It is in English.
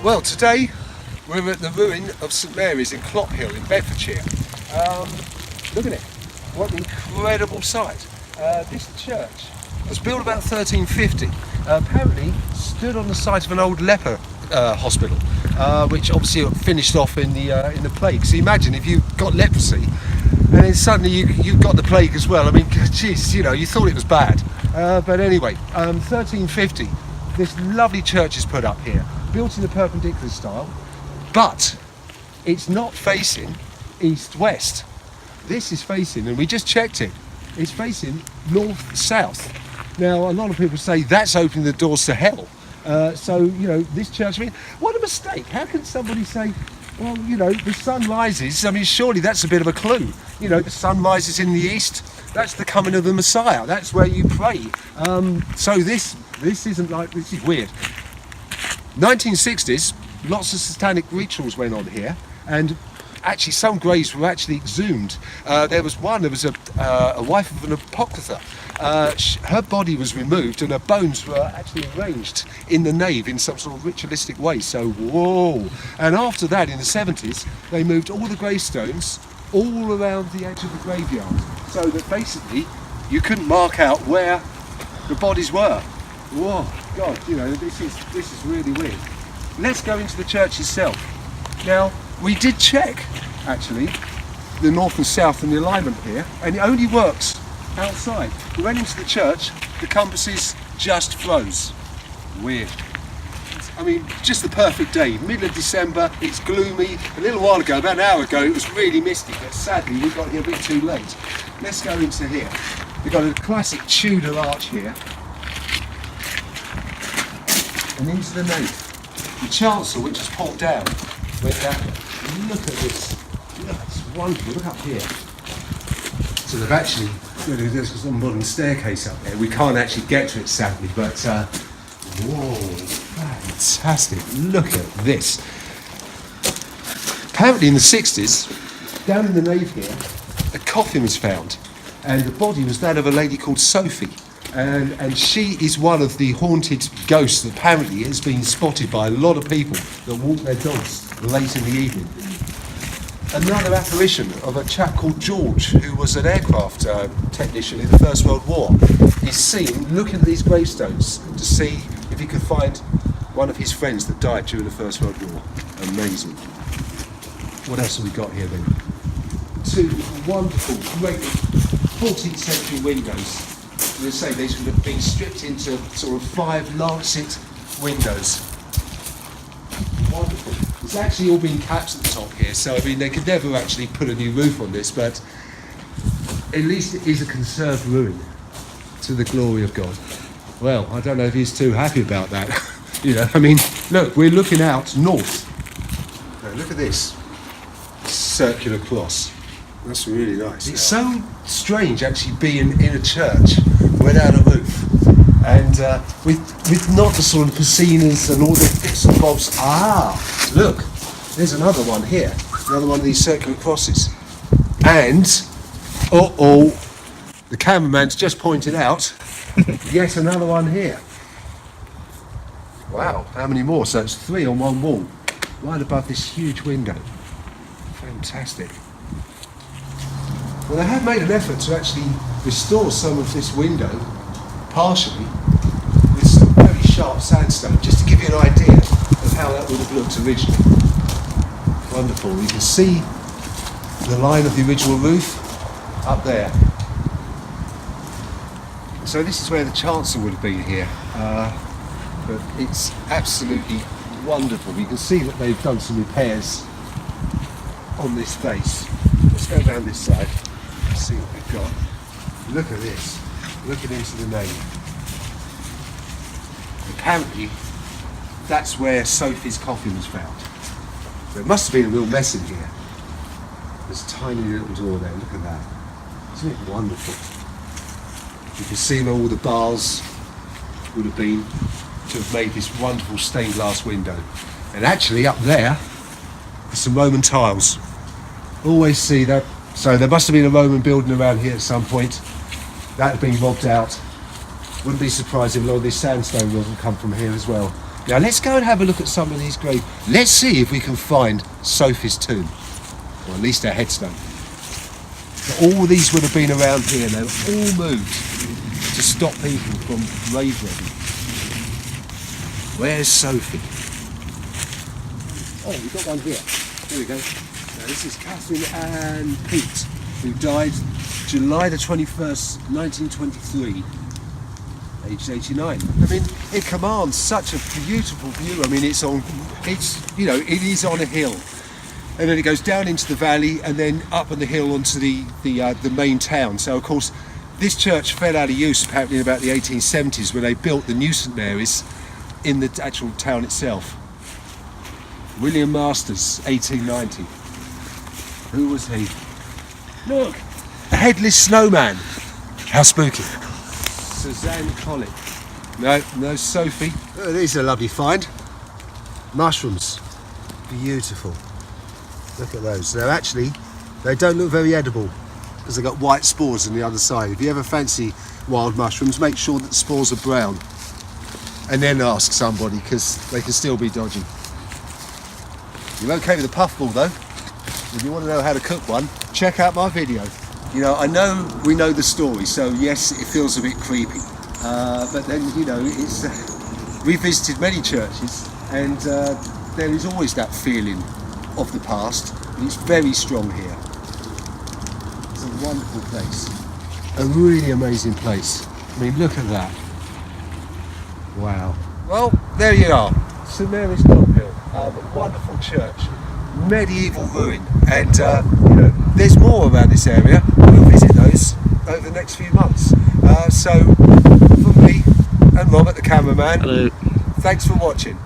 Well, today we're at the ruin of St Mary's in Clophill in Bedfordshire. Look at it, what an incredible sight. This church was built about 1350. Apparently stood on the site of an old leper hospital, which obviously finished off in the plague. So imagine if you got leprosy and then suddenly you got the plague as well. I mean, geez, you know, you thought it was bad. But anyway, 1350, this lovely church is put up here, built in the perpendicular style, but it's not facing east-west. This is facing, and we just checked it, it's facing north-south. Now, a lot of people say that's opening the doors to hell. So, you know, this church, I mean, what a mistake. How can somebody say, well, you know, the sun rises? I mean, surely that's a bit of a clue. You know, the sun rises in the east, that's the coming of the Messiah. That's where you pray. So this isn't like, this is weird. 1960s, lots of satanic rituals went on here, and actually some graves were actually exhumed. There was a wife of an apocrypha. Her body was removed and her bones were actually arranged in the nave in some sort of ritualistic way. So, whoa. And after that, in the 70s, they moved all the gravestones all around the edge of the graveyard, so that basically you couldn't mark out where the bodies were. Whoa, God, you know, this is really weird. Let's go into the church itself. Now, we did check, actually, the north and south and the alignment here, and it only works outside. We went into the church, the compasses just froze. Weird. I mean, just the perfect day, middle of December, it's gloomy. A little while ago, about an hour ago, it was really misty, but sadly we got here a bit too late. Let's go into here. We've got a classic Tudor arch here, and into the nave. The chancel, which is pulled down, went that way. Look at this. Look, it's wonderful. Look up here. So they've actually, there's a modern staircase up there. We can't actually get to it, sadly, but whoa, fantastic. Look at this. Apparently in the 60s, down in the nave here, a coffin was found, and the body was that of a lady called Sophie. And she is one of the haunted ghosts that apparently has been spotted by a lot of people that walk their dogs late in the evening. Another apparition of a chap called George, who was an aircraft technician in the First World War, is seen looking at these gravestones to see if he could find one of his friends that died during the First World War. Amazing. What else have we got here then? Two wonderful, great 14th century windows. As I say, these would have been stripped into sort of 5 lancet windows. Wonderful. It's actually all been capped at the top here, so I mean they could never actually put a new roof on this, but at least it is a conserved ruin to the glory of God. Well, I don't know if he's too happy about that. You know, I mean, look, we're looking out north. Now, look at this circular cross. That's really nice. It's so strange actually being in a church without a roof, and with not the sort of pacinas and all the bits and bobs. Ah, look, there's another one here, another one of these circular crosses, and the cameraman's just pointed out yet another one here. Wow, how many more? So it's 3 on one wall, right above this huge window. Fantastic. Well, they have made an effort to actually restore some of this window, partially, with some very sharp sandstone, just to give you an idea of how that would have looked originally. Wonderful. You can see the line of the original roof up there. So this is where the chancel would have been here, but it's absolutely wonderful. You can see that they've done some repairs on this face. Let's go down this side. See what we've got. Look at this. Looking into the nave. Apparently, that's where Sophie's coffin was found. So it must have been a real mess in here. There's a tiny little door there. Look at that. Isn't it wonderful? You can see where all the bars would have been to have made this wonderful stained glass window. And actually, up there, there's some Roman tiles. Always see that. So there must have been a Roman building around here at some point. That had been robbed out. Wouldn't be surprised if a lot of this sandstone will come from here as well. Now let's go and have a look at some of these graves. Let's see if we can find Sophie's tomb, or at least her headstone. All these would have been around here. They were all moved to stop people from grave robbing. Where's Sophie? Oh, we've got one here. Here we go. Now this is Catherine Ann Pete, who died July the 21st, 1923. Aged 89. I mean, it commands such a beautiful view. I mean, it is on a hill, and then it goes down into the valley, and then up on the hill onto the main town. So, of course, this church fell out of use apparently in about the 1870s when they built the new St Mary's in the actual town itself. William Masters, 1890. Who was he? Look, a headless snowman. How spooky. Suzanne Collick. No Sophie. Oh, these are a lovely find. Mushrooms. Beautiful. Look at those. They don't look very edible because they've got white spores on the other side. If you ever fancy wild mushrooms, make sure that the spores are brown. And then ask somebody, because they can still be dodgy. You're okay with the puffball though? If you want to know how to cook one, check out my video. You know, I know we know the story, so yes, it feels a bit creepy. But then, you know, it's we visited many churches, and there is always that feeling of the past, and it's very strong here. It's a wonderful place, a really amazing place. I mean, look at that. Wow. Well, there you are, St Mary's Clophill, a wonderful church. Medieval ruin, and you know, there's more around this area. We'll visit those over the next few months. So from me and Robert the cameraman, hello, thanks for watching.